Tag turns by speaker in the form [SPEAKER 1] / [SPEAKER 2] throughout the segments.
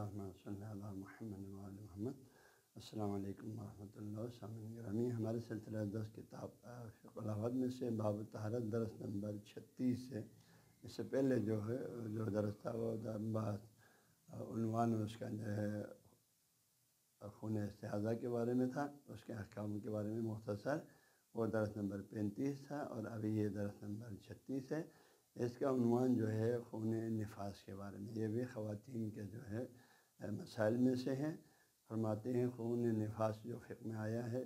[SPEAKER 1] اللہم صلی علی محمد و علی محمد۔ السلام علیکم ورحمۃ اللہ۔ سامعین گرامی، ہمارے سلسلہ 10 کتاب فقہ الاحوال میں سے باب الطہارت درس نمبر 36 ہے۔ اس سے پہلے جو درس تھا وہ عنوان اس کا جو ہے خون استحاضہ کے بارے میں تھا، اس کے احکام کے بارے میں مختصر، وہ درس نمبر 35 تھا، اور ابھی یہ درس نمبر 36 ہے۔ اس کا عنوان جو ہے خون نفاس کے بارے میں، یہ بھی خواتین کے جو ہے مسائل میں سے ہیں۔ فرماتے ہیں خون نفاس جو فقہ میں آیا ہے،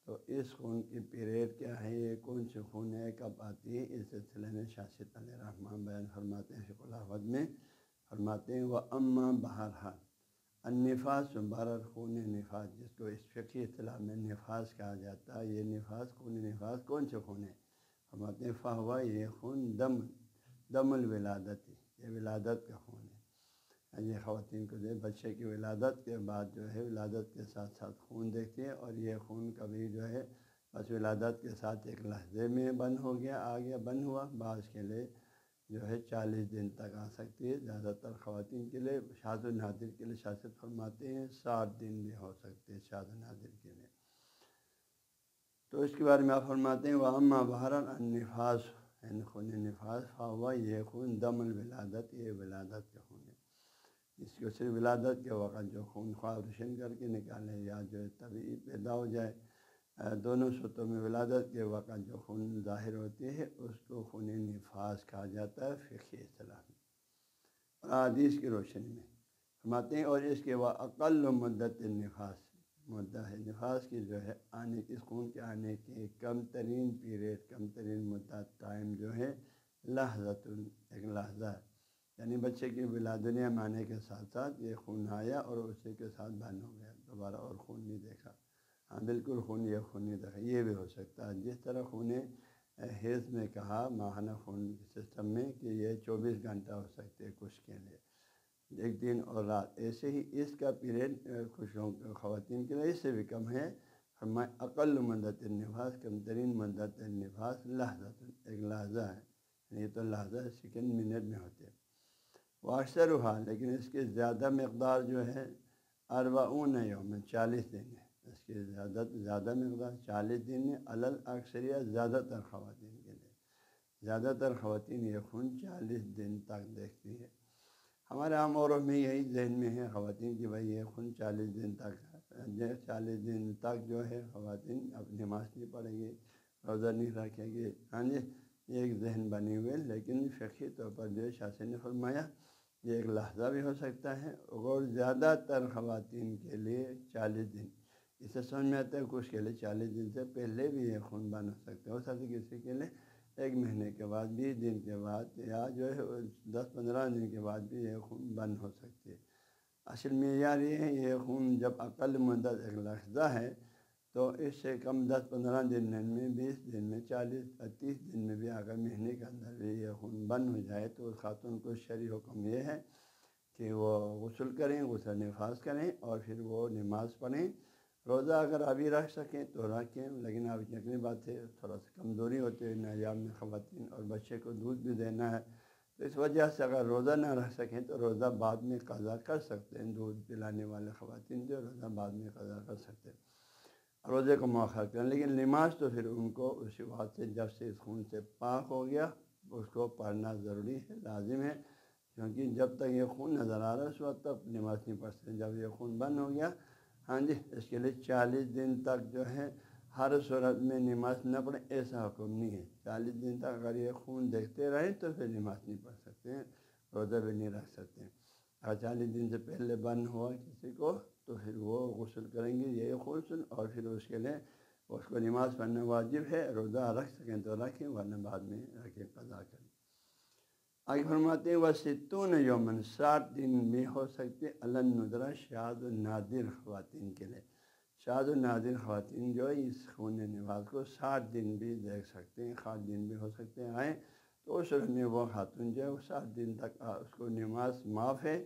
[SPEAKER 1] تو اس خون کی پیریڈ کیا ہے، یہ کون سی خون ہے، کب آتی ہے، اس سلسلے میں شاہ صدق علیہ الرحمٰن بیان فرماتے ہیں فقہ الاحوال میں۔ فرماتے ہیں وَأَمَّا بہرحال النفاس بہرحال خون نفاس، جس کو اس فقہی اصطلاح میں نفاس کہا جاتا ہے، یہ نفاس خون نفاس کون سے خون ہے؟ فرماتے ہیں فہوا، یہ خون دم الولادت، یہ ولادت کا خون ہے۔ یہ خواتین کو جو بچے کی ولادت کے بعد جو ہے ولادت کے ساتھ ساتھ خون دیکھتی ہے، اور یہ خون کبھی جو ہے بس ولادت کے ساتھ ایک لحظے میں بند ہو گیا، بند ہوا، بعض کے لیے جو ہے 40 دن تک آ سکتی ہے۔ زیادہ تر خواتین کے لیے شاذ و نادر کے لیے شاست فرماتے ہیں 60 دن بھی ہو سکتے ہیں شاذ و نادر کے لیے۔ تو اس کے بارے میں آپ فرماتے ہیں وَأَمَّا بہرحال النفاس، یعنی خون نفاس، فہوا، یہ خون دم الولادت، یہ ولادت کا خون ہے۔ اس کو صرف ولادت کے وقت جو خون خواہ روشن کر کے نکالے یا جو طبیعی پیدا ہو جائے، دونوں صورتوں میں ولادت کے وقت جو خون ظاہر ہوتی ہے اس کو خون نفاس کہا جاتا ہے فقہی اصطلاح میں، اور حدیث کی روشنی میں فرماتے ہیں۔ اور اس کے بعد اقل مدت النفاس، مدت نفاس کی جو ہے آنے کی، اس خون کے آنے کی کم ترین پیریڈ، کم ترین مدت، ٹائم جو ہے لحظۃ، ایک لحظہ ہے، یعنی بچے کی دنیا میں آنے کے ساتھ ساتھ یہ خون آیا اور اسی کے ساتھ بند ہو گیا، دوبارہ اور خون نہیں دیکھا۔ ہاں بالکل یہ خون نہیں دیکھا، یہ بھی ہو سکتا ہے۔ جس طرح خون حیض میں کہا ماہانہ خون سسٹم میں کہ یہ 24 گھنٹہ ہو سکتے ہیں کچھ کے لیے، ایک دن اور رات، ایسے ہی اس کا پیریڈ کچھ خواتین کے لیے اس سے بھی کم ہے۔ فرمائے اقل مدت النفاس، کم ترین مدت النفاس لحظۃ، ایک لحظہ ہے، یہ تو لحظہ سیکنڈ منٹ میں ہوتے ہیں۔ وہ اکثر ہوا، لیکن اس کی زیادہ مقدار جو ہے 40 یوم، 40 دن ہے، اس کی زیادہ مقدار 40 دن ہے، علل اکثریہ، زیادہ تر خواتین کے لیے، زیادہ تر خواتین یہ خون 40 دن تک دیکھتی ہے۔ ہمارے عام عورت میں یہی ذہن میں ہے خواتین کی بھائی یہ خون 40 دن تک، 40 دن تک جو ہے خواتین اب نماز نہیں پڑھیں گی، روزہ نہیں رکھیں گی، ہاں جی، یہ ایک ذہن بنی ہوئے، لیکن فقہی طور پر جو شاہ نے فرمایا یہ ایک لحظہ بھی ہو سکتا ہے، اور زیادہ تر خواتین کے لیے 40 دن، اس سے سمجھ میں آتا ہے کچھ کے لیے 40 دن سے پہلے بھی یہ خون بند ہو سکتا ہے، ہو سکتا ہے کسی کے لیے 1 مہینے کے بعد، 20 دن کے بعد، یا جو ہے 10-15 دن کے بعد بھی یہ خون بند ہو سکتی ہے۔ اصل معیار یہ ہے، یہ خون جب اقل مدت ایک لحظہ ہے تو اس سے کم 10-15 دن میں، 20 دن میں، 40-30 دن میں بھی اگر مہینے کے اندر بھی یہ خون بند ہو جائے تو خاتون کو شرعی حکم یہ ہے کہ وہ غسل کریں، غسل نفاس کریں، اور پھر وہ نماز پڑھیں۔ روزہ اگر ابھی رکھ سکیں تو رکھیں، لیکن اب یقینی بات ہے تھوڑا سا کمزوری ہوتی ہے ان ایام میں خواتین، اور بچے کو دودھ بھی دینا ہے، تو اس وجہ سے اگر روزہ نہ رکھ سکیں تو روزہ بعد میں قضا کر سکتے ہیں۔ دودھ پلانے والے خواتین جو روزہ بعد میں قضا کر سکتے ہیں، روزے کو مؤخر کریں، لیکن نماز تو پھر ان کو اسی وقت سے، جب سے اس خون سے پاک ہو گیا، اس کو پڑھنا ضروری ہے، لازم ہے، کیونکہ جب تک یہ خون نظر آ رہا ہے اس وقت تک نماز نہیں پڑھ سکتے۔ جب یہ خون بند ہو گیا، ہاں جی، اس کے لیے 40 دن تک جو ہے ہر صورت میں نماز نہ پڑھیں، ایسا حکم نہیں ہے۔ 40 دن تک اگر یہ خون دیکھتے رہیں تو پھر نماز نہیں پڑھ سکتے ہیں، روزہ بھی نہیں رکھ سکتے ہیں۔ اگر 40 دن سے پہلے بند ہوا کسی کو تو پھر وہ غسل کریں گے، یہ غسل، اور پھر اس کے لیے اس کو نماز پڑھنا واجب ہے۔ روزہ رکھ سکیں تو رکھیں، ورنہ بعد میں رکھیں، قضا کریں۔ آگے فرماتے ہیں وَستون یومن، 60 دن بھی ہو سکتے علی الندرہ، شاذ و نادر خواتین کے لیے، شاذ و نادر خواتین جو ہے اس خون نفاس کو 60 دن بھی دیکھ سکتے ہیں، 60 دن بھی ہو سکتے ہیں، تو اس صورت میں وہ خاتون جو ہے وہ 60 دن تک اس کو نماز معاف ہے،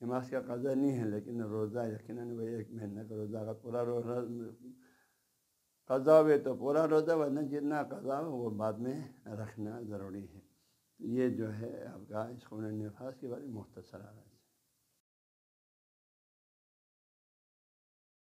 [SPEAKER 1] نماز کا قضا نہیں ہے، لیکن روزہ یقیناً وہ 1 مہینہ کا روزہ اگر پورا روزہ قضا ہوئے تو پورا روزہ، ورنہ جتنا قضا ہو وہ بعد میں رکھنا ضروری ہے۔ یہ جو ہے آپ کا اس خون نفاس کے بارے میں مختصر آ رہا ہے۔